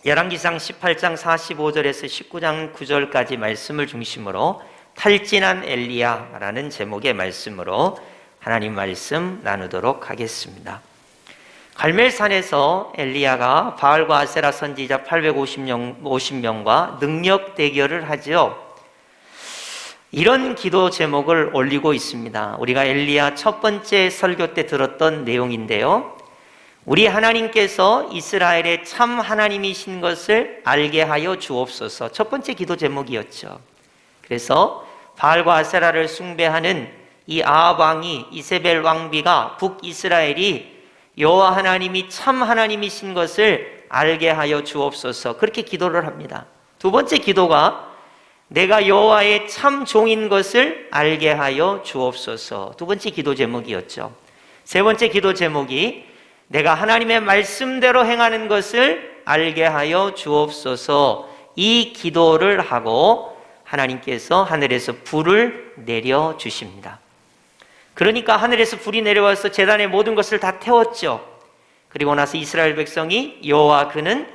열왕기상 18장 45절에서 19장 9절까지 말씀을 중심으로 탈진한 엘리야라는 제목의 말씀으로 하나님 말씀 나누도록 하겠습니다. 갈멜산에서 엘리야가 바알과 아세라 선지자 850명과 능력 대결을 하죠. 이런 기도 제목을 올리고 있습니다. 우리가 엘리야 첫 번째 설교 때 들었던 내용인데요, 우리 하나님께서 이스라엘의 참 하나님이신 것을 알게 하여 주옵소서, 첫 번째 기도 제목이었죠. 그래서 바알과 아세라를 숭배하는 이 아합 왕이, 이세벨 왕비가 북이스라엘이 여호와 하나님이 참 하나님이신 것을 알게 하여 주옵소서, 그렇게 기도를 합니다. 두 번째 기도가 내가 여호와의 참 종인 것을 알게 하여 주옵소서, 두 번째 기도 제목이었죠. 세 번째 기도 제목이 내가 하나님의 말씀대로 행하는 것을 알게 하여 주옵소서, 이 기도를 하고 하나님께서 하늘에서 불을 내려주십니다. 그러니까 하늘에서 불이 내려와서 제단의 모든 것을 다 태웠죠. 그리고 나서 이스라엘 백성이 여호와 그는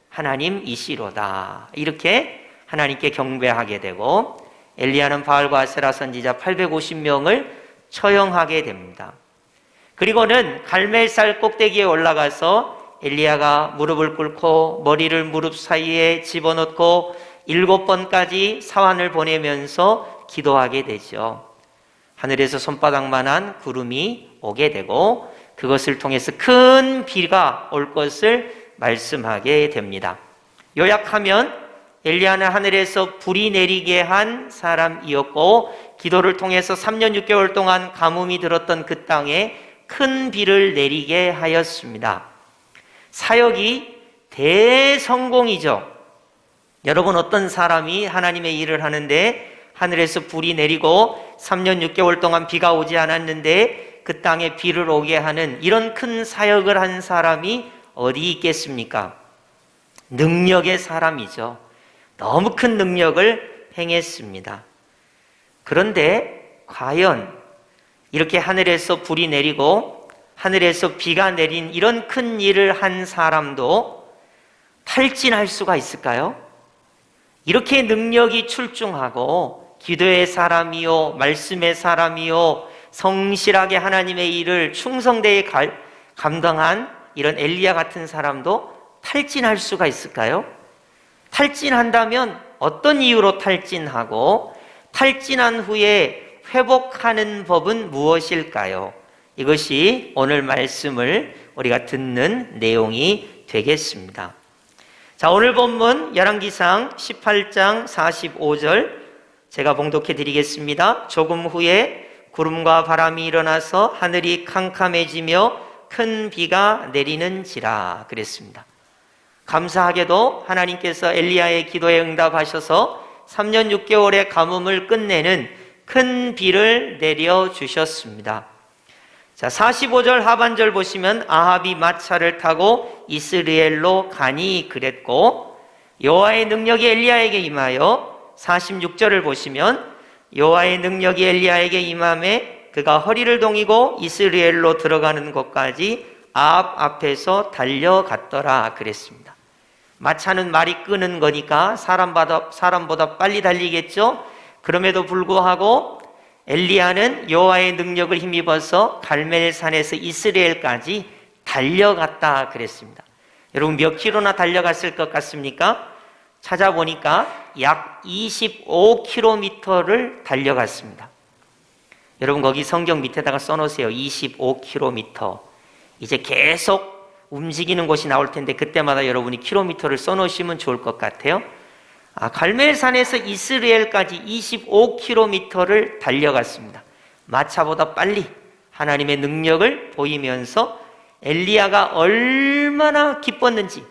하나님이시로다, 이렇게 하나님께 경배하게 되고, 엘리야는 바알과 아세라 선지자 850명을 처형하게 됩니다. 그리고는 갈멜산 꼭대기에 올라가서 엘리야가 무릎을 꿇고 머리를 무릎 사이에 집어넣고 7번까지 사환을 보내면서 기도하게 되죠. 하늘에서 손바닥만한 구름이 오게 되고 그것을 통해서 큰 비가 올 것을 말씀하게 됩니다. 요약하면 엘리야는 하늘에서 불이 내리게 한 사람이었고, 기도를 통해서 3년 6개월 동안 가뭄이 들었던 그 땅에 큰 비를 내리게 하였습니다. 사역이 대성공이죠. 여러분, 어떤 사람이 하나님의 일을 하는데 하늘에서 불이 내리고 3년 6개월 동안 비가 오지 않았는데 그 땅에 비를 오게 하는 이런 큰 사역을 한 사람이 어디 있겠습니까? 능력의 사람이죠. 너무 큰 능력을 행했습니다. 그런데 과연 이렇게 하늘에서 불이 내리고 하늘에서 비가 내린 이런 큰 일을 한 사람도 탈진할 수가 있을까요? 이렇게 능력이 출중하고 기도의 사람이요, 말씀의 사람이요, 성실하게 하나님의 일을 충성되게 감당한 이런 엘리야 같은 사람도 탈진할 수가 있을까요? 탈진한다면 어떤 이유로 탈진하고 탈진한 후에 회복하는 법은 무엇일까요? 이것이 오늘 말씀을 우리가 듣는 내용이 되겠습니다. 자, 오늘 본문 열왕기상 18장 45절 제가 봉독해 드리겠습니다. 조금 후에 구름과 바람이 일어나서 하늘이 캄캄해지며 큰 비가 내리는지라 그랬습니다. 감사하게도 하나님께서 엘리야의 기도에 응답하셔서 3년 6개월의 가뭄을 끝내는 큰 비를 내려주셨습니다. 자, 45절 하반절 보시면 아합이 마차를 타고 이스라엘로 가니 그랬고, 여호와의 능력이 엘리야에게 임하여 46절을 보시면 여호와의 능력이 엘리야에게 임함에 그가 허리를 동이고 이스라엘로 들어가는 곳까지 아합 앞에서 달려갔더라 그랬습니다. 마차는 말이 끄는 거니까 사람보다 빨리 달리겠죠. 그럼에도 불구하고 엘리야는 여호와의 능력을 힘입어서 갈멜산에서 이스라엘까지 달려갔다 그랬습니다. 여러분, 몇 킬로나 달려갔을 것 같습니까? 찾아보니까 약 25km를 달려갔습니다. 여러분, 거기 성경 밑에다가 써놓으세요. 25km. 이제 계속 움직이는 곳이 나올 텐데 그때마다 여러분이 킬로미터를 써놓으시면 좋을 것 같아요. 갈멜산에서 이스라엘까지 25km를 달려갔습니다. 마차보다 빨리 하나님의 능력을 보이면서 엘리야가 얼마나 기뻤는지,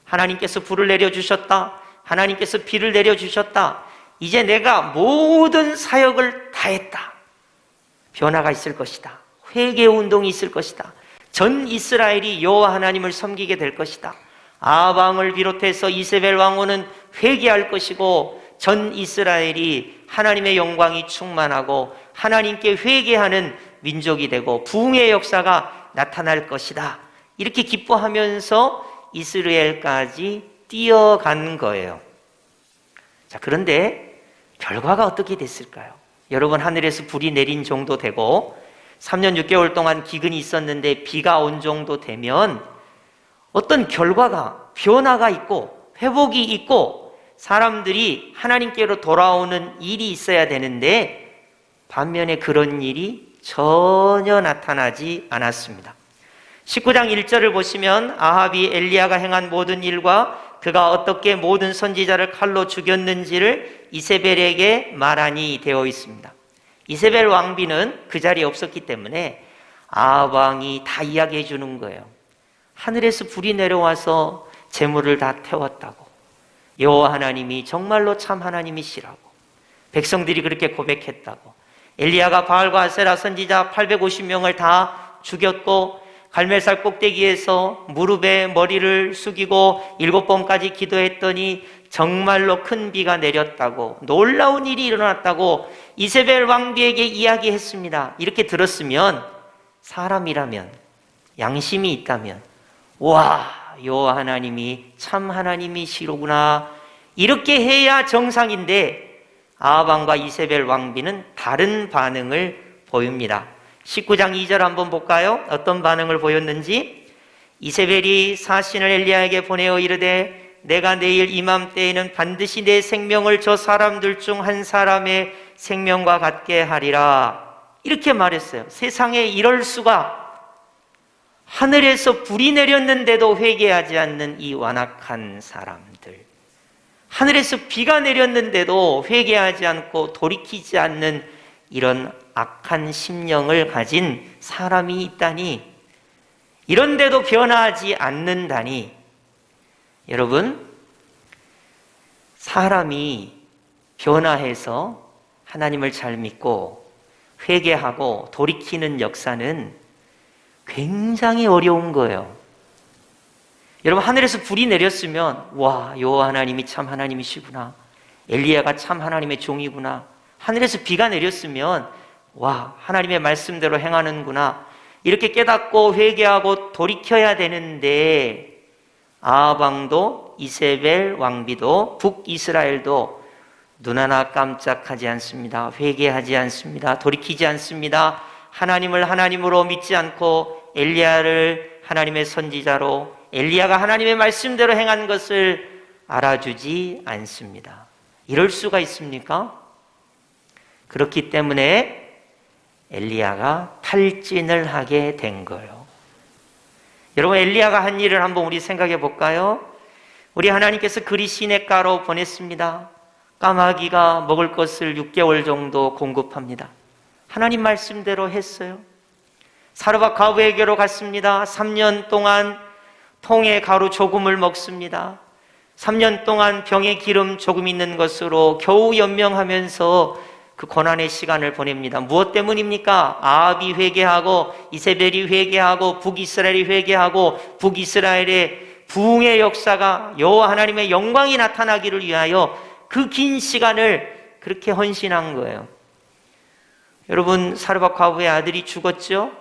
하나님께서 불을 내려주셨다, 하나님께서 비를 내려주셨다, 이제 내가 모든 사역을 다 했다, 변화가 있을 것이다, 회개 운동이 있을 것이다, 전 이스라엘이 여호와 하나님을 섬기게 될 것이다, 아합 왕을 비롯해서 이세벨 왕후는 회개할 것이고 전 이스라엘이 하나님의 영광이 충만하고 하나님께 회개하는 민족이 되고 부흥의 역사가 나타날 것이다, 이렇게 기뻐하면서 이스라엘까지 뛰어간 거예요. 자, 그런데 결과가 어떻게 됐을까요? 여러분, 하늘에서 불이 내린 정도 되고 3년 6개월 동안 기근이 있었는데 비가 온 정도 되면 어떤 결과가, 변화가 있고 회복이 있고 사람들이 하나님께로 돌아오는 일이 있어야 되는데 반면에 그런 일이 전혀 나타나지 않았습니다. 19장 1절을 보시면 아합이 엘리야가 행한 모든 일과 그가 어떻게 모든 선지자를 칼로 죽였는지를 이세벨에게 말하니 되어 있습니다. 이세벨 왕비는 그 자리에 없었기 때문에 아합 왕이 다 이야기해 주는 거예요. 하늘에서 불이 내려와서 재물을 다 태웠다고, 여호와 하나님이 정말로 참 하나님이시라고 백성들이 그렇게 고백했다고, 엘리야가 바알과 아세라 선지자 850명을 다 죽였고 갈멜살 꼭대기에서 무릎에 머리를 숙이고 7번까지 기도했더니 정말로 큰 비가 내렸다고, 놀라운 일이 일어났다고 이세벨 왕비에게 이야기했습니다. 이렇게 들었으면 사람이라면, 양심이 있다면, 와, 여호와 하나님이 참 하나님이시로구나, 이렇게 해야 정상인데 아합 왕과 이세벨 왕비는 다른 반응을 보입니다. 19장 2절 한번 볼까요? 어떤 반응을 보였는지. 이세벨이 사신을 엘리야에게 보내어 이르되 내가 내일 이맘때에는 반드시 내 생명을 저 사람들 중 한 사람의 생명과 같게 하리라, 이렇게 말했어요. 세상에 이럴 수가. 하늘에서 불이 내렸는데도 회개하지 않는 이 완악한 사람들, 하늘에서 비가 내렸는데도 회개하지 않고 돌이키지 않는 이런 악한 심령을 가진 사람이 있다니, 이런데도 변화하지 않는다니. 여러분, 사람이 변화해서 하나님을 잘 믿고 회개하고 돌이키는 역사는 굉장히 어려운 거예요. 여러분, 하늘에서 불이 내렸으면 와, 여호와 하나님이 참 하나님이시구나, 엘리야가 참 하나님의 종이구나, 하늘에서 비가 내렸으면 와, 하나님의 말씀대로 행하는구나, 이렇게 깨닫고 회개하고 돌이켜야 되는데 아합 왕도 이세벨 왕비도 북이스라엘도 눈 하나 깜짝하지 않습니다. 회개하지 않습니다. 돌이키지 않습니다. 하나님을 하나님으로 믿지 않고 엘리야를 하나님의 선지자로, 엘리야가 하나님의 말씀대로 행한 것을 알아주지 않습니다. 이럴 수가 있습니까? 그렇기 때문에 엘리야가 탈진을 하게 된 거예요. 여러분, 엘리야가 한 일을 한번 우리 생각해 볼까요? 우리 하나님께서 그리 시냇가로 보냈습니다. 까마귀가 먹을 것을 6개월 정도 공급합니다. 하나님 말씀대로 했어요. 사르밧 과부에게로 갔습니다. 3년 동안 통에 가루 조금을 먹습니다. 3년 동안 병에 기름 조금 있는 것으로 겨우 연명하면서 그 고난의 시간을 보냅니다. 무엇 때문입니까? 아합이 회개하고 이세벨이 회개하고 북이스라엘이 회개하고 북이스라엘의 부흥의 역사가, 여호와 하나님의 영광이 나타나기를 위하여 그 긴 시간을 그렇게 헌신한 거예요. 여러분, 사르밧 과부의 아들이 죽었죠?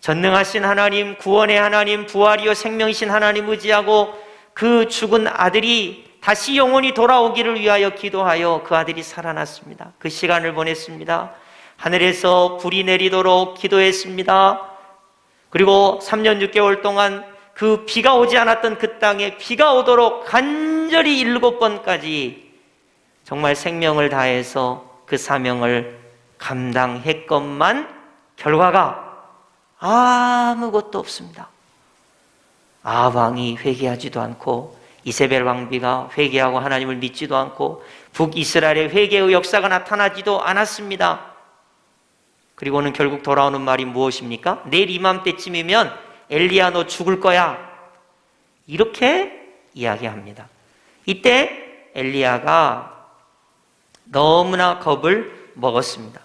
전능하신 하나님, 구원의 하나님, 부활이요 생명이신 하나님 의지하고 그 죽은 아들이 다시 영원히 돌아오기를 위하여 기도하여 그 아들이 살아났습니다. 그 시간을 보냈습니다. 하늘에서 불이 내리도록 기도했습니다. 그리고 3년 6개월 동안 그 비가 오지 않았던 그 땅에 비가 오도록 간절히 7번까지 정말 생명을 다해서 그 사명을 감당했건만 결과가 아무것도 없습니다. 아합 왕이 회개하지도 않고 이세벨 왕비가 회개하고 하나님을 믿지도 않고 북이스라엘의 회개의 역사가 나타나지도 않았습니다. 그리고는 결국 돌아오는 말이 무엇입니까? 내일 이맘때쯤이면 엘리야 너 죽을 거야, 이렇게 이야기합니다. 이때 엘리야가 너무나 겁을 먹었습니다.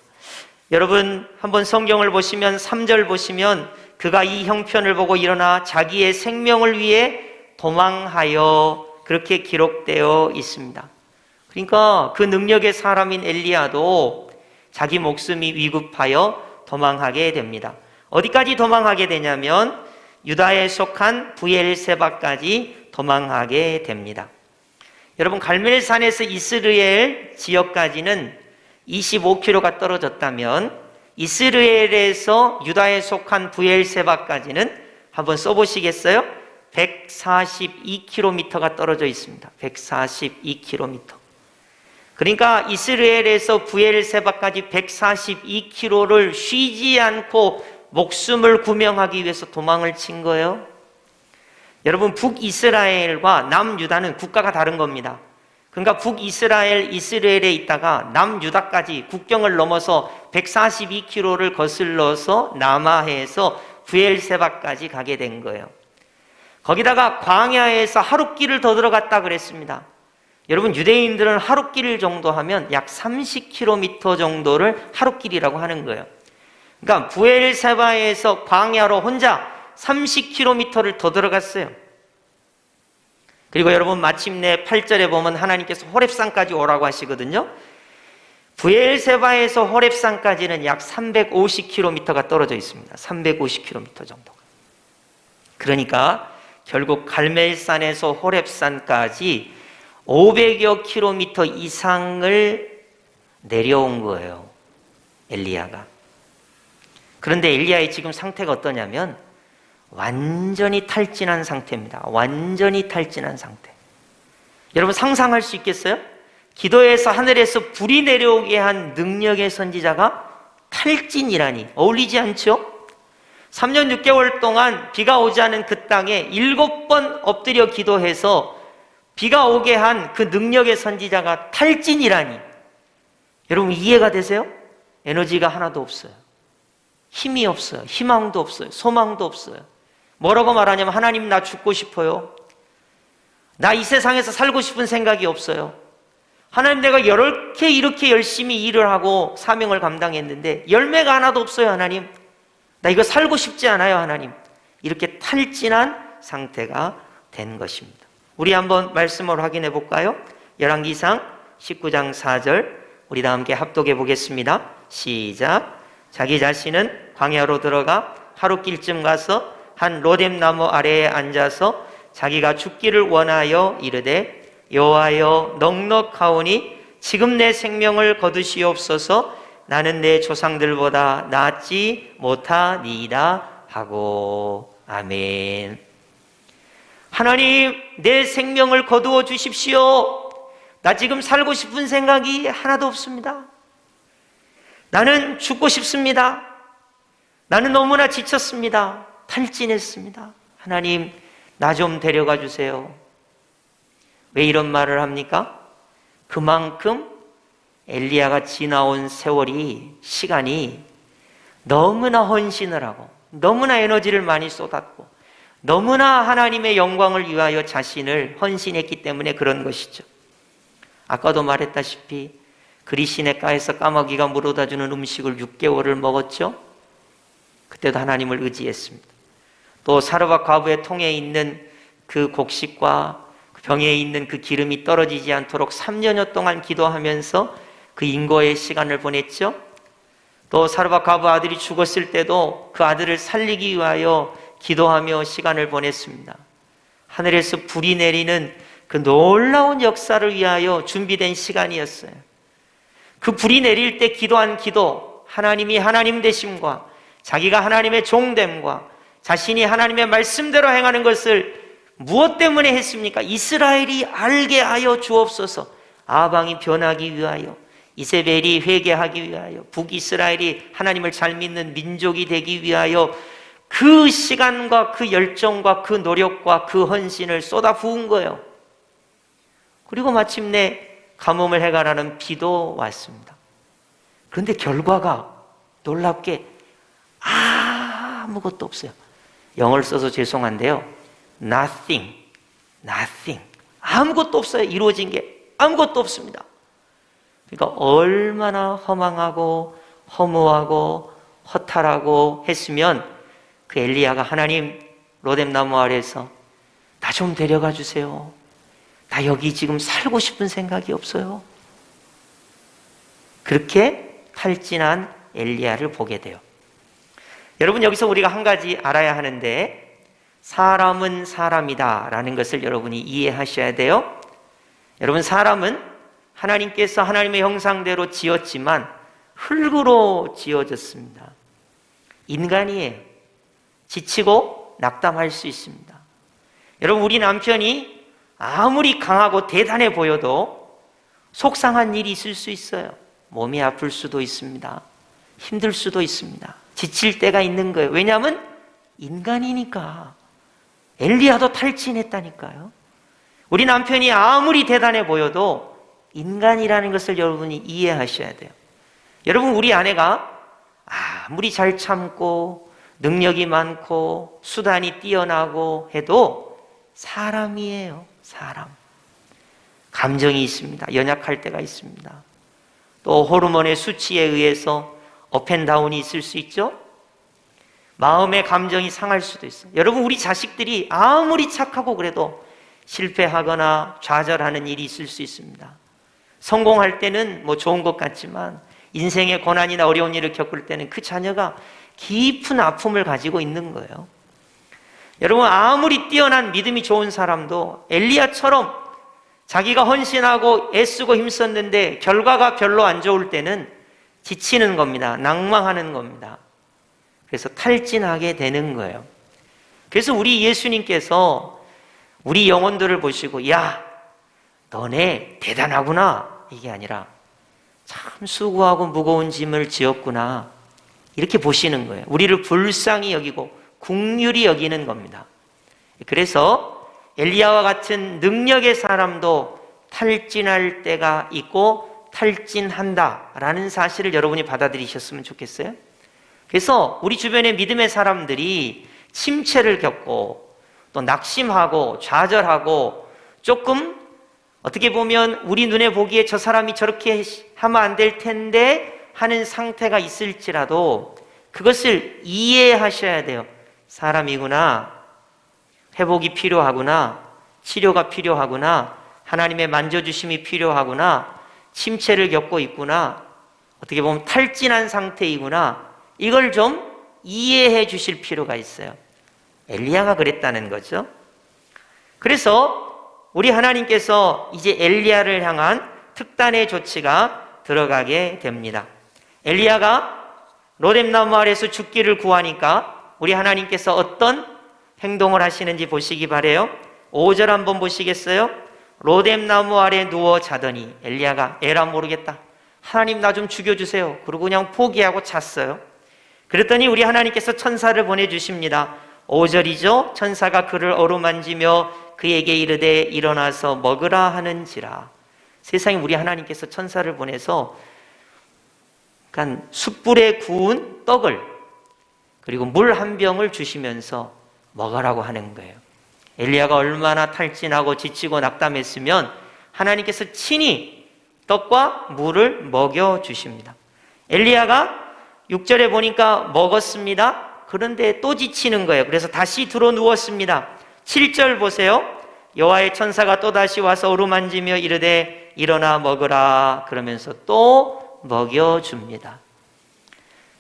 여러분, 한번 성경을 보시면 3절 보시면 그가 이 형편을 보고 일어나 자기의 생명을 위해 도망하여, 그렇게 기록되어 있습니다. 그러니까 그 능력의 사람인 엘리야도 자기 목숨이 위급하여 도망하게 됩니다. 어디까지 도망하게 되냐면 유다에 속한 브엘세바까지 도망하게 됩니다. 여러분, 갈멜산에서 이스라엘 지역까지는 25km가 떨어졌다면 이스라엘에서 유다에 속한 브엘세바까지는 한번 써보시겠어요? 142km가 떨어져 있습니다. 142km. 그러니까 이스라엘에서 브엘세바까지 142km를 쉬지 않고 목숨을 구명하기 위해서 도망을 친 거예요. 여러분, 북이스라엘과 남유다는 국가가 다른 겁니다. 그러니까 북이스라엘, 이스라엘에 있다가 남유다까지 국경을 넘어서 142km를 거슬러서 남하해에서 브엘세바까지 가게 된 거예요. 거기다가 광야에서 하룻길을 더 들어갔다 그랬습니다. 여러분, 유대인들은 하룻길 정도 하면 약 30km 정도를 하룻길이라고 하는 거예요. 그러니까 브엘세바에서 광야로 혼자 30km를 더 들어갔어요. 그리고 여러분, 마침내 8절에 보면 하나님께서 호렙산까지 오라고 하시거든요. 브엘세바에서 호렙산까지는 약 350km가 떨어져 있습니다. 350km 정도. 그러니까 결국 갈멜산에서 호렙산까지 500여 킬로미터 이상을 내려온 거예요, 엘리야가. 그런데 엘리야의 지금 상태가 어떠냐면 완전히 탈진한 상태입니다. 완전히 탈진한 상태. 여러분, 상상할 수 있겠어요? 기도에서 하늘에서 불이 내려오게 한 능력의 선지자가 탈진이라니 어울리지 않죠? 3년 6개월 동안 비가 오지 않은 그 땅에 7번 엎드려 기도해서 비가 오게 한 그 능력의 선지자가 탈진이라니. 여러분, 이해가 되세요? 에너지가 하나도 없어요. 힘이 없어요. 희망도 없어요. 소망도 없어요. 뭐라고 말하냐면, 하나님, 나 죽고 싶어요. 나 이 세상에서 살고 싶은 생각이 없어요. 하나님, 내가 이렇게 열심히 일을 하고 사명을 감당했는데 열매가 하나도 없어요. 하나님, 나 이거 살고 싶지 않아요. 하나님. 이렇게 탈진한 상태가 된 것입니다. 우리 한번 말씀을 확인해 볼까요? 열왕기상 19장 4절, 우리 다 함께 합독해 보겠습니다. 시작. 자기 자신은 광야로 들어가 하룻길쯤 가서 한 로뎀나무 아래에 앉아서 자기가 죽기를 원하여 이르되, 여호와여, 넉넉하오니 지금 내 생명을 거두시옵소서. 나는 내 조상들보다 낫지 못하니이다 하고. 아멘. 하나님, 내 생명을 거두어 주십시오. 나 지금 살고 싶은 생각이 하나도 없습니다. 나는 죽고 싶습니다. 나는 너무나 지쳤습니다. 탈진했습니다. 하나님, 나 좀 데려가 주세요. 왜 이런 말을 합니까? 그만큼 엘리야가 지나온 시간이 너무나 헌신을 하고 너무나 에너지를 많이 쏟았고 너무나 하나님의 영광을 위하여 자신을 헌신했기 때문에 그런 것이죠. 아까도 말했다시피 그리시네가에서 까마귀가 물어다주는 음식을 6개월을 먹었죠. 그때도 하나님을 의지했습니다. 또 사르밧 과부의 통에 있는 그 곡식과 병에 있는 그 기름이 떨어지지 않도록 3년여 동안 기도하면서 그 인고의 시간을 보냈죠. 또 사르밧 과부 아들이 죽었을 때도 그 아들을 살리기 위하여 기도하며 시간을 보냈습니다. 하늘에서 불이 내리는 그 놀라운 역사를 위하여 준비된 시간이었어요. 그 불이 내릴 때 기도한 기도, 하나님이 하나님 되심과 자기가 하나님의 종됨과 자신이 하나님의 말씀대로 행하는 것을 무엇 때문에 했습니까? 이스라엘이 알게 하여 주옵소서. 아방이 변하기 위하여, 이세벨이 회개하기 위하여, 북이스라엘이 하나님을 잘 믿는 민족이 되기 위하여 그 시간과 그 열정과 그 노력과 그 헌신을 쏟아 부은 거예요. 그리고 마침내 가뭄을 해결하는 비도 왔습니다. 그런데 결과가 놀랍게 아무것도 없어요. 영어를 써서 죄송한데요. Nothing. 아무것도 없어요. 이루어진 게 아무것도 없습니다. 그러니까 얼마나 허망하고 허무하고 허탈하고 했으면 그 엘리야가 하나님, 로뎀나무 아래에서 나 좀 데려가 주세요. 나 여기 지금 살고 싶은 생각이 없어요. 그렇게 탈진한 엘리야를 보게 돼요. 여러분, 여기서 우리가 한 가지 알아야 하는데, 사람은 사람이다 라는 것을 여러분이 이해하셔야 돼요. 여러분, 사람은 하나님께서 하나님의 형상대로 지었지만 흙으로 지어졌습니다. 인간이에요. 지치고 낙담할 수 있습니다. 여러분, 우리 남편이 아무리 강하고 대단해 보여도 속상한 일이 있을 수 있어요. 몸이 아플 수도 있습니다. 힘들 수도 있습니다. 지칠 때가 있는 거예요. 왜냐하면 인간이니까. 엘리야도 탈진했다니까요. 우리 남편이 아무리 대단해 보여도 인간이라는 것을 여러분이 이해하셔야 돼요. 여러분, 우리 아내가 아무리 잘 참고 능력이 많고 수단이 뛰어나고 해도 사람이에요. 사람. 감정이 있습니다. 연약할 때가 있습니다. 또 호르몬의 수치에 의해서 업앤다운이 있을 수 있죠. 마음의 감정이 상할 수도 있어요. 여러분, 우리 자식들이 아무리 착하고 그래도 실패하거나 좌절하는 일이 있을 수 있습니다. 성공할 때는 뭐 좋은 것 같지만 인생의 고난이나 어려운 일을 겪을 때는 그 자녀가 깊은 아픔을 가지고 있는 거예요. 여러분, 아무리 뛰어난 믿음이 좋은 사람도 엘리야처럼 자기가 헌신하고 애쓰고 힘썼는데 결과가 별로 안 좋을 때는 지치는 겁니다. 낭망하는 겁니다. 그래서 탈진하게 되는 거예요. 그래서 우리 예수님께서 우리 영혼들을 보시고, 야, 너네 대단하구나, 이게 아니라 참 수고하고 무거운 짐을 지었구나, 이렇게 보시는 거예요. 우리를 불쌍히 여기고 긍휼히 여기는 겁니다. 그래서 엘리야와 같은 능력의 사람도 탈진할 때가 있고 탈진한다라는 사실을 여러분이 받아들이셨으면 좋겠어요. 그래서 우리 주변의 믿음의 사람들이 침체를 겪고 또 낙심하고 좌절하고 조금 어떻게 보면 우리 눈에 보기에 저 사람이 저렇게 하면 안 될 텐데 하는 상태가 있을지라도 그것을 이해하셔야 돼요. 사람이구나, 회복이 필요하구나, 치료가 필요하구나, 하나님의 만져주심이 필요하구나, 침체를 겪고 있구나, 어떻게 보면 탈진한 상태이구나, 이걸 좀 이해해 주실 필요가 있어요. 엘리야가 그랬다는 거죠. 그래서 우리 하나님께서 이제 엘리야를 향한 특단의 조치가 들어가게 됩니다. 엘리야가 로뎀나무 아래에서 죽기를 구하니까 우리 하나님께서 어떤 행동을 하시는지 보시기 바래요. 5절 한번 보시겠어요? 로뎀나무 아래 누워 자더니 엘리야가 에라 모르겠다, 하나님 나 좀 죽여주세요, 그러고 그냥 포기하고 잤어요. 그랬더니 우리 하나님께서 천사를 보내주십니다. 5절이죠. 천사가 그를 어루만지며 그에게 이르되 일어나서 먹으라 하는지라. 세상에 우리 하나님께서 천사를 보내서 숯불에 구운 떡을 그리고 물 한 병을 주시면서 먹으라고 하는 거예요. 엘리야가 얼마나 탈진하고 지치고 낙담했으면 하나님께서 친히 떡과 물을 먹여주십니다. 엘리야가 6절에 보니까 먹었습니다. 그런데 또 지치는 거예요. 그래서 다시 들어 누웠습니다. 7절 보세요. 여호와의 천사가 또다시 와서 어루만지며 이르되 일어나 먹으라, 그러면서 또 먹여줍니다.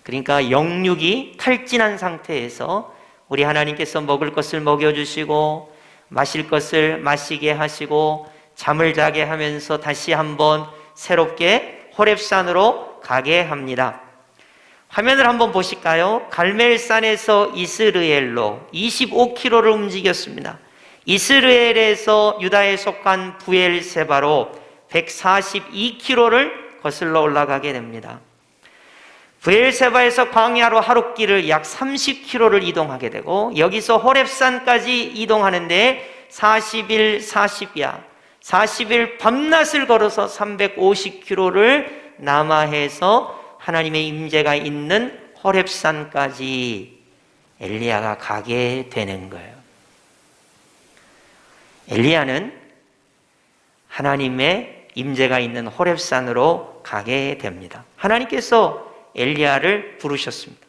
그러니까 영육이 탈진한 상태에서 우리 하나님께서 먹을 것을 먹여주시고 마실 것을 마시게 하시고 잠을 자게 하면서 다시 한번 새롭게 호렙산으로 가게 합니다. 화면을 한번 보실까요? 갈멜산에서 이스르엘로 25km를 움직였습니다. 이스르엘에서 유다에 속한 브엘세바로 142km를 거슬러 올라가게 됩니다. 브엘세바에서 광야로 하룻길을 약 30km를 이동하게 되고 여기서 호렙산까지 이동하는데 40일 40야 40일 밤낮을 걸어서 350km를 남하해서 하나님의 임재가 있는 호렙산까지 엘리야가 가게 되는 거예요. 엘리야는 하나님의 임재가 있는 호렙산으로 가게 됩니다. 하나님께서 엘리야를 부르셨습니다.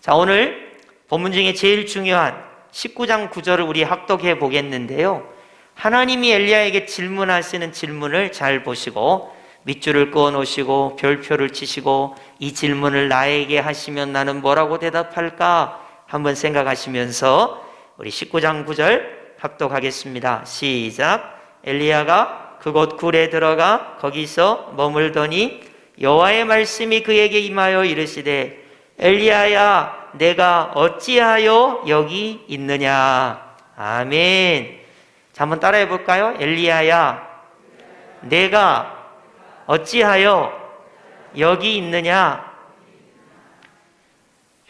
자, 오늘 본문 중에 제일 중요한 19장 9절을 우리 합독해 보겠는데요. 하나님이 엘리야에게 질문하시는 질문을 잘 보시고 밑줄을 그어 놓으시고 별표를 치시고 이 질문을 나에게 하시면 나는 뭐라고 대답할까 한번 생각하시면서 우리 19장 9절 합독하겠습니다. 시작. 엘리야가 그곳 굴에 들어가 거기서 머물더니 여호와의 말씀이 그에게 임하여 이르시되 엘리야야 내가 어찌하여 여기 있느냐. 아멘. 자, 한번 따라해 볼까요? 엘리야야 내가 어찌하여 여기 있느냐.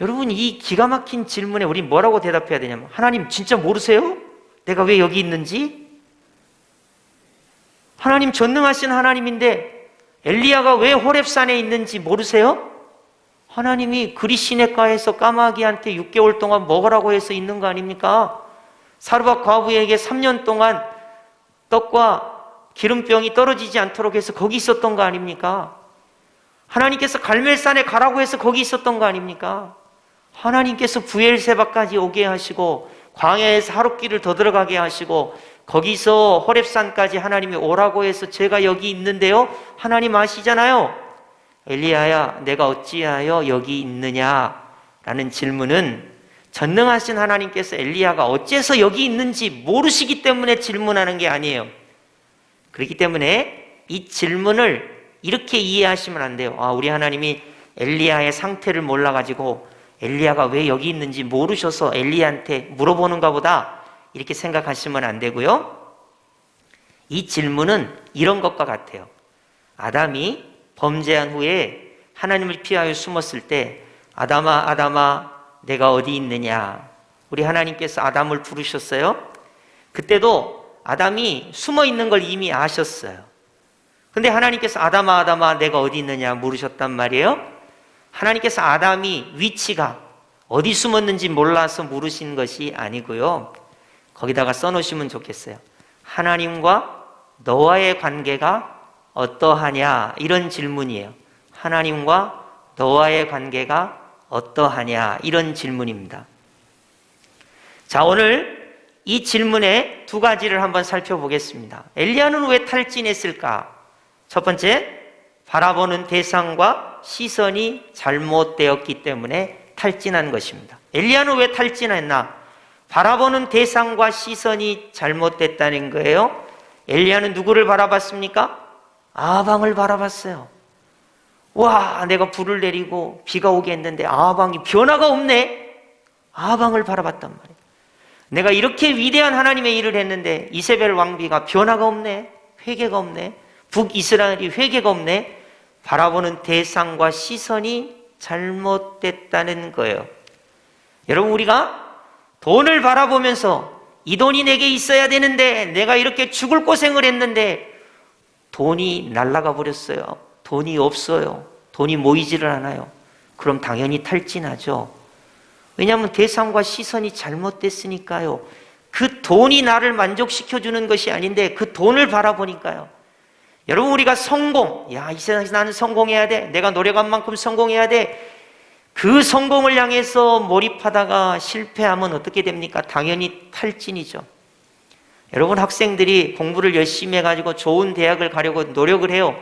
여러분, 이 기가 막힌 질문에 우리 뭐라고 대답해야 되냐면, 하나님 진짜 모르세요? 내가 왜 여기 있는지? 하나님 전능하신 하나님인데 엘리야가 왜 호렙산에 있는지 모르세요? 하나님이 그리 시냇가에서 까마귀한테 6개월 동안 먹으라고 해서 있는 거 아닙니까? 사르밧 과부에게 3년 동안 떡과 기름병이 떨어지지 않도록 해서 거기 있었던 거 아닙니까? 하나님께서 갈멜산에 가라고 해서 거기 있었던 거 아닙니까? 하나님께서 부엘세바까지 오게 하시고 광야에서 하룻길을 더 들어가게 하시고 거기서 호렙산까지 하나님이 오라고 해서 제가 여기 있는데요, 하나님 아시잖아요. 엘리야야 내가 어찌하여 여기 있느냐 라는 질문은 전능하신 하나님께서 엘리야가 어째서 여기 있는지 모르시기 때문에 질문하는 게 아니에요. 그렇기 때문에 이 질문을 이렇게 이해하시면 안 돼요. 우리 하나님이 엘리야의 상태를 몰라가지고 엘리야가 왜 여기 있는지 모르셔서 엘리야한테 물어보는가 보다, 이렇게 생각하시면 안 되고요. 이 질문은 이런 것과 같아요. 아담이 범죄한 후에 하나님을 피하여 숨었을 때 아담아 아담아 내가 어디 있느냐. 우리 하나님께서 아담을 부르셨어요. 그때도 아담이 숨어 있는 걸 이미 아셨어요. 근데 하나님께서 아담아 아담아 내가 어디 있느냐 물으셨단 말이에요. 하나님께서 아담이 위치가 어디 숨었는지 몰라서 물으신 것이 아니고요. 거기다가 써놓으시면 좋겠어요. 하나님과 너와의 관계가 어떠하냐, 이런 질문이에요. 하나님과 너와의 관계가 어떠하냐, 이런 질문입니다. 자, 오늘 이 질문의 두 가지를 한번 살펴보겠습니다. 엘리야는 왜 탈진했을까? 첫 번째, 바라보는 대상과 시선이 잘못되었기 때문에 탈진한 것입니다. 엘리야는 왜 탈진했나? 바라보는 대상과 시선이 잘못됐다는 거예요. 엘리야는 누구를 바라봤습니까? 아방을 바라봤어요. 와, 내가 불을 내리고 비가 오게 했는데 아방이 변화가 없네. 아방을 바라봤단 말이에요. 내가 이렇게 위대한 하나님의 일을 했는데 이세벨 왕비가 변화가 없네. 회개가 없네. 북이스라엘이 회개가 없네. 바라보는 대상과 시선이 잘못됐다는 거예요. 여러분, 우리가 돈을 바라보면서 이 돈이 내게 있어야 되는데 내가 이렇게 죽을 고생을 했는데 돈이 날아가 버렸어요. 돈이 없어요. 돈이 모이지를 않아요. 그럼 당연히 탈진하죠. 왜냐하면 대상과 시선이 잘못됐으니까요. 그 돈이 나를 만족시켜주는 것이 아닌데 그 돈을 바라보니까요. 여러분, 우리가 성공, 이 세상에서 나는 성공해야 돼. 내가 노력한 만큼 성공해야 돼. 그 성공을 향해서 몰입하다가 실패하면 어떻게 됩니까? 당연히 탈진이죠. 여러분, 학생들이 공부를 열심히 해가지고 좋은 대학을 가려고 노력을 해요.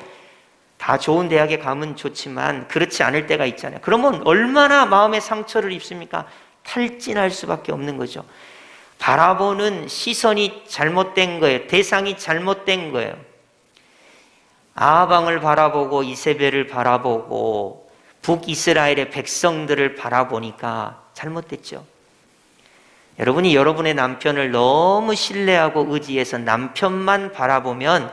다 좋은 대학에 가면 좋지만 그렇지 않을 때가 있잖아요. 그러면 얼마나 마음의 상처를 입습니까? 탈진할 수밖에 없는 거죠. 바라보는 시선이 잘못된 거예요. 대상이 잘못된 거예요. 아방을 바라보고 이세벨을 바라보고 북이스라엘의 백성들을 바라보니까 잘못됐죠. 여러분이 여러분의 남편을 너무 신뢰하고 의지해서 남편만 바라보면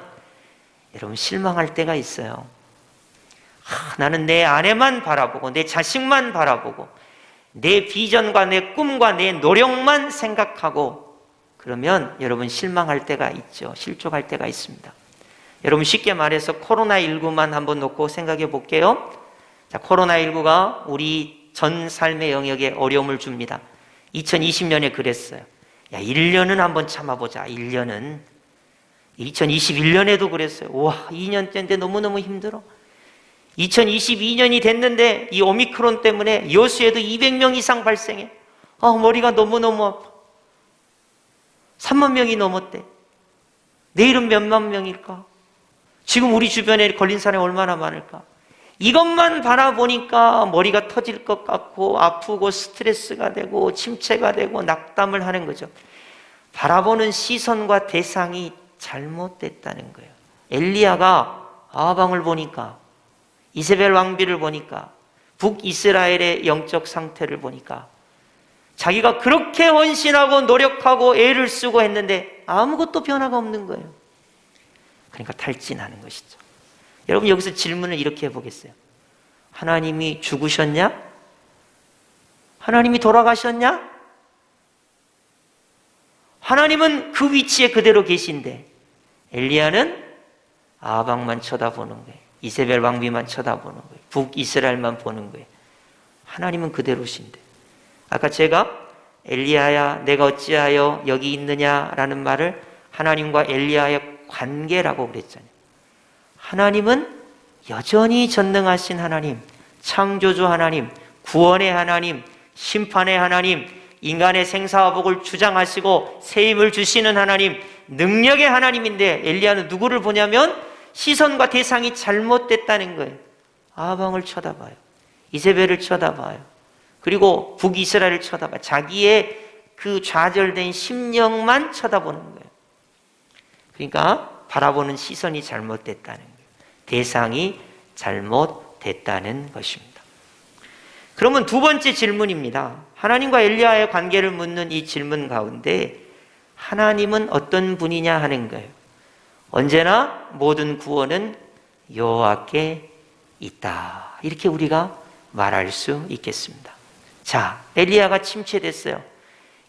여러분 실망할 때가 있어요. 나는 내 아내만 바라보고 내 자식만 바라보고 내 비전과 내 꿈과 내 노력만 생각하고 그러면 여러분 실망할 때가 있죠. 실족할 때가 있습니다. 여러분, 쉽게 말해서 코로나19만 한번 놓고 생각해 볼게요. 자, 코로나19가 우리 전 삶의 영역에 어려움을 줍니다. 2020년에 그랬어요. 1년은 한번 참아보자. 1년은. 2021년에도 그랬어요. 와, 2년째인데 너무너무 힘들어. 2022년이 됐는데 이 오미크론 때문에 여수에도 200명 이상 발생해. 머리가 너무너무 아파. 3만 명이 넘었대. 내일은 몇만 명일까? 지금 우리 주변에 걸린 사람이 얼마나 많을까? 이것만 바라보니까 머리가 터질 것 같고 아프고 스트레스가 되고 침체가 되고 낙담을 하는 거죠. 바라보는 시선과 대상이 잘못됐다는 거예요. 엘리야가 아방을 보니까, 이세벨 왕비를 보니까, 북이스라엘의 영적 상태를 보니까 자기가 그렇게 헌신하고 노력하고 애를 쓰고 했는데 아무것도 변화가 없는 거예요. 그러니까 탈진하는 것이죠. 여러분, 여기서 질문을 이렇게 해보겠어요. 하나님이 죽으셨냐? 하나님이 돌아가셨냐? 하나님은 그 위치에 그대로 계신데 엘리야는 아방만 쳐다보는 거예요. 이세벨 왕비만 쳐다보는 거예요. 북이스라엘만 보는 거예요. 하나님은 그대로신데. 아까 제가 엘리야야 내가 어찌하여 여기 있느냐라는 말을 하나님과 엘리야의 관계라고 그랬잖아요. 하나님은 여전히 전능하신 하나님, 창조주 하나님, 구원의 하나님, 심판의 하나님, 인간의 생사와 복을 주장하시고 새 힘을 주시는 하나님, 능력의 하나님인데 엘리야는 누구를 보냐면 시선과 대상이 잘못됐다는 거예요. 아방을 쳐다봐요. 이세벨을 쳐다봐요. 그리고 북이스라엘을 쳐다봐요. 자기의 그 좌절된 심령만 쳐다보는 거예요. 그러니까 바라보는 시선이 잘못됐다는 거예요. 대상이 잘못됐다는 것입니다. 그러면 두 번째 질문입니다. 하나님과 엘리야의 관계를 묻는 이 질문 가운데 하나님은 어떤 분이냐 하는 거예요. 언제나 모든 구원은 여호와께 있다. 이렇게 우리가 말할 수 있겠습니다. 자, 엘리야가 침체됐어요.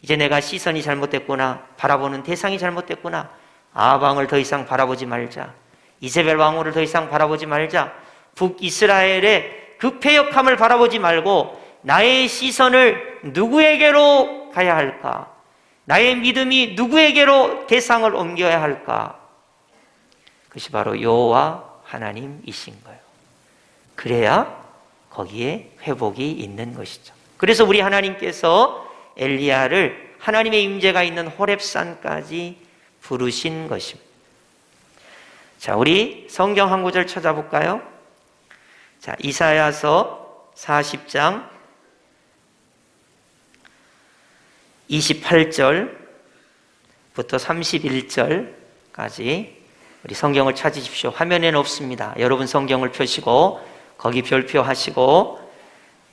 이제 내가 시선이 잘못됐구나. 바라보는 대상이 잘못됐구나. 아방을 더 이상 바라보지 말자. 이세벨 왕후를 더 이상 바라보지 말자. 북이스라엘의 그 패역함을 바라보지 말고 나의 시선을 누구에게로 가야 할까? 나의 믿음이 누구에게로 대상을 옮겨야 할까? 그것이 바로 여호와 하나님이신 거예요. 그래야 거기에 회복이 있는 것이죠. 그래서 우리 하나님께서 엘리야를 하나님의 임재가 있는 호렙산까지 부르신 것입니다. 자, 우리 성경 한 구절 찾아볼까요? 자, 이사야서 40장 28절부터 31절까지 우리 성경을 찾으십시오. 화면에는 없습니다. 여러분 성경을 펴시고 거기 별표 하시고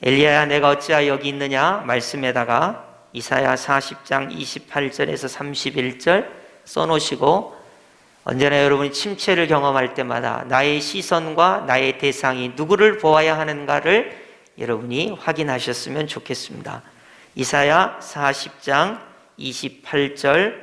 엘리야야 내가 어찌하여 여기 있느냐 말씀에다가 이사야 40장 28절에서 31절 써놓으시고 언제나 여러분이 침체를 경험할 때마다 나의 시선과 나의 대상이 누구를 보아야 하는가를 여러분이 확인하셨으면 좋겠습니다. 이사야 40장 28절.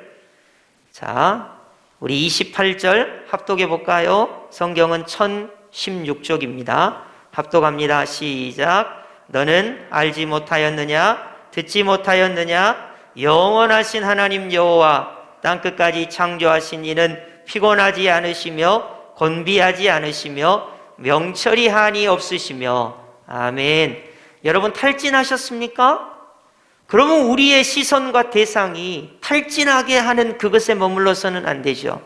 자, 우리 28절 합독해 볼까요? 성경은 1016쪽입니다. 합독합니다. 시작. 너는 알지 못하였느냐? 듣지 못하였느냐? 영원하신 하나님 여호와 땅끝까지 창조하신 이는 피곤하지 않으시며 곤비하지 않으시며 명철이 한이 없으시며. 아멘. 여러분 탈진하셨습니까? 그러면 우리의 시선과 대상이 탈진하게 하는 그것에 머물러서는 안 되죠.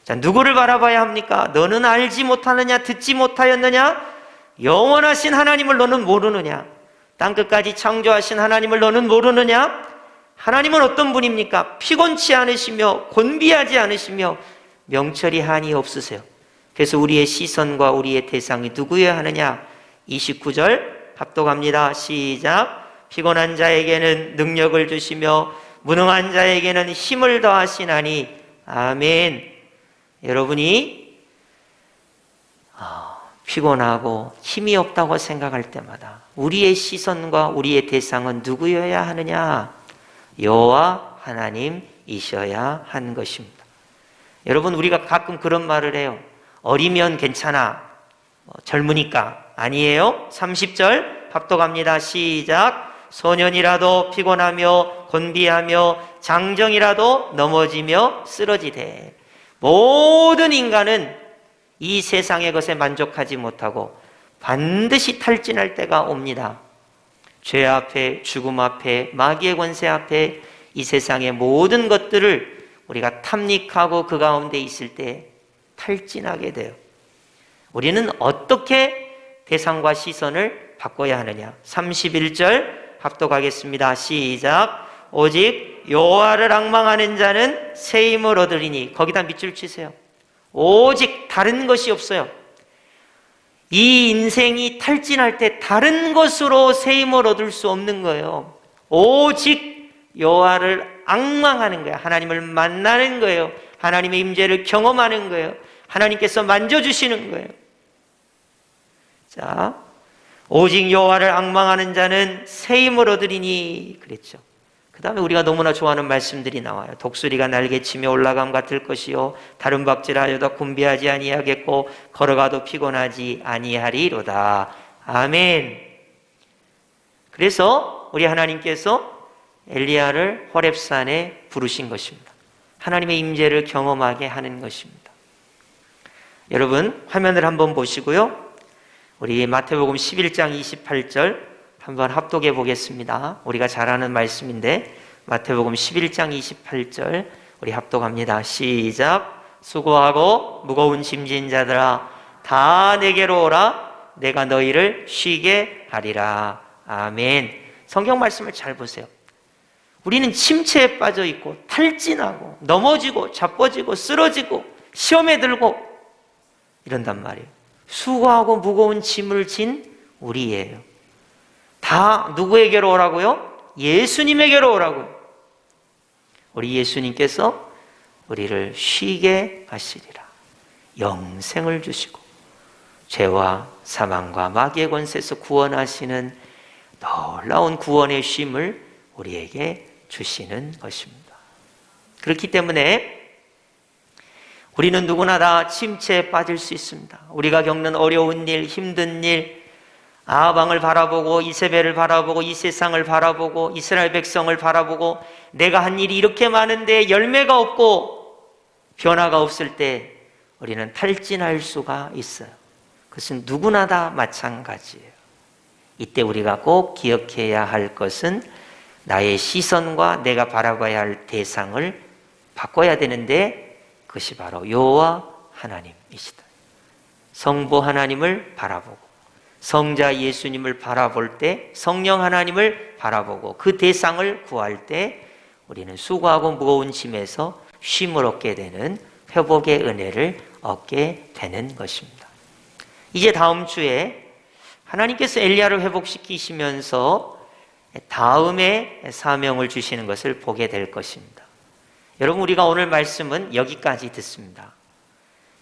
자, 누구를 바라봐야 합니까? 너는 알지 못하느냐? 듣지 못하였느냐? 영원하신 하나님을 너는 모르느냐? 땅끝까지 창조하신 하나님을 너는 모르느냐? 하나님은 어떤 분입니까? 피곤치 않으시며 곤비하지 않으시며 명철이 한이 없으세요. 그래서 우리의 시선과 우리의 대상이 누구여야 하느냐? 29절 합독합니다. 시작. 피곤한 자에게는 능력을 주시며 무능한 자에게는 힘을 더하시나니. 아멘. 여러분이 피곤하고 힘이 없다고 생각할 때마다 우리의 시선과 우리의 대상은 누구여야 하느냐? 여호와 하나님이셔야 한 것입니다. 여러분, 우리가 가끔 그런 말을 해요. 어리면 괜찮아. 젊으니까. 아니에요. 30절 합독합니다. 시작. 소년이라도 피곤하며 곤비하며 장정이라도 넘어지며 쓰러지되. 모든 인간은 이 세상의 것에 만족하지 못하고 반드시 탈진할 때가 옵니다. 죄 앞에, 죽음 앞에, 마귀의 권세 앞에 이 세상의 모든 것들을 우리가 탐닉하고 그 가운데 있을 때 탈진하게 돼요. 우리는 어떻게 대상과 시선을 바꿔야 하느냐? 31절 합독하겠습니다. 시작. 오직 여호와를 앙망하는 자는 새 힘을 얻으리니. 거기다 밑줄 치세요. 오직 다른 것이 없어요. 이 인생이 탈진할 때 다른 것으로 새 힘을 얻을 수 없는 거예요. 오직 여호와를 앙망하는 거예요. 하나님을 만나는 거예요. 하나님의 임재를 경험하는 거예요. 하나님께서 만져주시는 거예요. 자, 오직 여호와를 앙망하는 자는 새 힘을 얻으리니 그랬죠. 그 다음에 우리가 너무나 좋아하는 말씀들이 나와요. 독수리가 날개치며 올라감 같을 것이요 다른 박질하여도 군비하지 아니하겠고 걸어가도 피곤하지 아니하리로다. 아멘. 그래서 우리 하나님께서 엘리야를 호렙산에 부르신 것입니다. 하나님의 임재를 경험하게 하는 것입니다. 여러분 화면을 한번 보시고요. 우리 마태복음 11장 28절 한번 합독해 보겠습니다. 우리가 잘 아는 말씀인데 마태복음 11장 28절 우리 합독합니다. 시작. 수고하고 무거운 짐진 자들아 다 내게로 오라. 내가 너희를 쉬게 하리라. 아멘. 성경 말씀을 잘 보세요. 우리는 침체에 빠져 있고 탈진하고 넘어지고 자빠지고 쓰러지고 시험에 들고 이런단 말이에요. 수고하고 무거운 짐을 진 우리예요. 다 누구에게로 오라고요? 예수님에게로 오라고요. 우리 예수님께서 우리를 쉬게 하시리라. 영생을 주시고 죄와 사망과 마귀의 권세에서 구원하시는 놀라운 구원의 쉼을 우리에게 주시는 것입니다. 그렇기 때문에 우리는 누구나 다 침체에 빠질 수 있습니다. 우리가 겪는 어려운 일, 힘든 일, 아방을 바라보고 이세벨을 바라보고 이 세상을 바라보고 이스라엘 백성을 바라보고 내가 한 일이 이렇게 많은데 열매가 없고 변화가 없을 때 우리는 탈진할 수가 있어요. 그것은 누구나 다 마찬가지예요. 이때 우리가 꼭 기억해야 할 것은 나의 시선과 내가 바라봐야 할 대상을 바꿔야 되는데 그것이 바로 여호와 하나님이시다. 성부 하나님을 바라보고 성자 예수님을 바라볼 때 성령 하나님을 바라보고 그 대상을 구할 때 우리는 수고하고 무거운 짐에서 쉼을 얻게 되는 회복의 은혜를 얻게 되는 것입니다. 이제 다음 주에 하나님께서 엘리야를 회복시키시면서 다음에 사명을 주시는 것을 보게 될 것입니다. 여러분 우리가 오늘 말씀은 여기까지 듣습니다.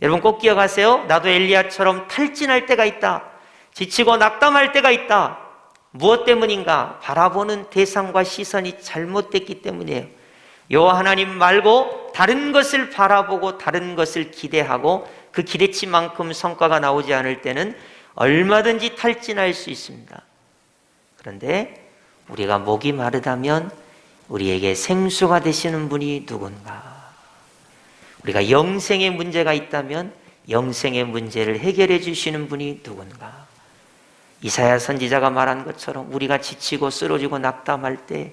여러분 꼭 기억하세요. 나도 엘리야처럼 탈진할 때가 있다. 지치고 낙담할 때가 있다. 무엇 때문인가? 바라보는 대상과 시선이 잘못됐기 때문이에요. 여호와 하나님 말고 다른 것을 바라보고 다른 것을 기대하고 그 기대치만큼 성과가 나오지 않을 때는 얼마든지 탈진할 수 있습니다. 그런데 우리가 목이 마르다면 우리에게 생수가 되시는 분이 누군가? 우리가 영생의 문제가 있다면 영생의 문제를 해결해 주시는 분이 누군가? 이사야 선지자가 말한 것처럼 우리가 지치고 쓰러지고 낙담할 때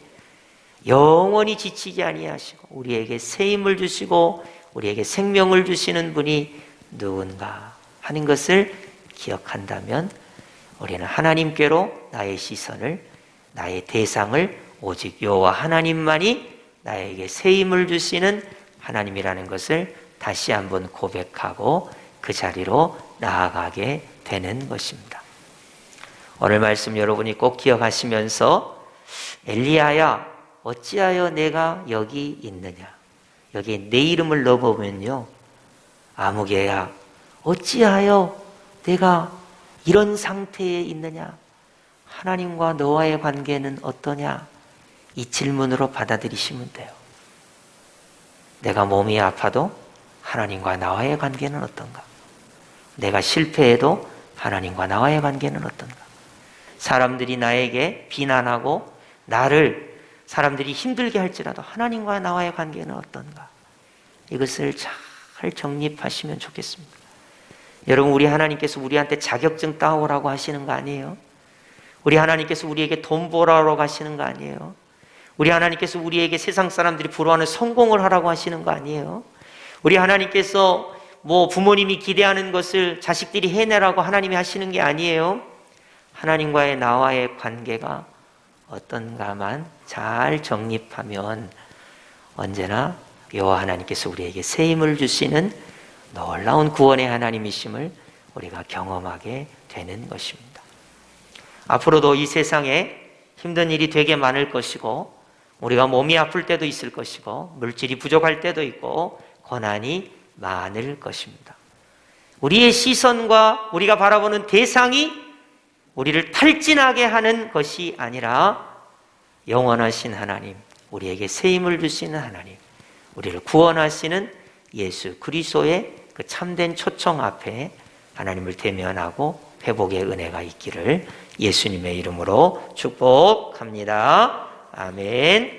영원히 지치지 아니하시고 우리에게 새 힘을 주시고 우리에게 생명을 주시는 분이 누군가 하는 것을 기억한다면 우리는 하나님께로 나의 시선을 나의 대상을 오직 여호와 하나님만이 나에게 새 힘을 주시는 하나님이라는 것을 다시 한번 고백하고 그 자리로 나아가게 되는 것입니다. 오늘 말씀 여러분이 꼭 기억하시면서 엘리야야 어찌하여 내가 여기 있느냐, 여기에 내 이름을 넣어보면요, 아무개야 어찌하여 내가 이런 상태에 있느냐, 하나님과 너와의 관계는 어떠냐, 이 질문으로 받아들이시면 돼요. 내가 몸이 아파도 하나님과 나와의 관계는 어떤가? 내가 실패해도 하나님과 나와의 관계는 어떤가? 사람들이 나에게 비난하고 나를 사람들이 힘들게 할지라도 하나님과 나와의 관계는 어떤가? 이것을 잘 정립하시면 좋겠습니다. 여러분, 우리 하나님께서 우리한테 자격증 따오라고 하시는 거 아니에요? 우리 하나님께서 우리에게 돈 벌어라고 하시는 거 아니에요? 우리 하나님께서 우리에게 세상 사람들이 부러워하는 성공을 하라고 하시는 거 아니에요? 우리 하나님께서 부모님이 기대하는 것을 자식들이 해내라고 하나님이 하시는 게 아니에요. 하나님과의 나와의 관계가 어떤가만 잘 정립하면 언제나 여호와 하나님께서 우리에게 새 힘을 주시는 놀라운 구원의 하나님이심을 우리가 경험하게 되는 것입니다. 앞으로도 이 세상에 힘든 일이 되게 많을 것이고, 우리가 몸이 아플 때도 있을 것이고, 물질이 부족할 때도 있고, 고난이 많을 것입니다. 우리의 시선과 우리가 바라보는 대상이 우리를 탈진하게 하는 것이 아니라 영원하신 하나님, 우리에게 새 힘을 주시는 하나님, 우리를 구원하시는 예수 그리스도의 그 참된 초청 앞에 하나님을 대면하고 회복의 은혜가 있기를 예수님의 이름으로 축복합니다. 아멘.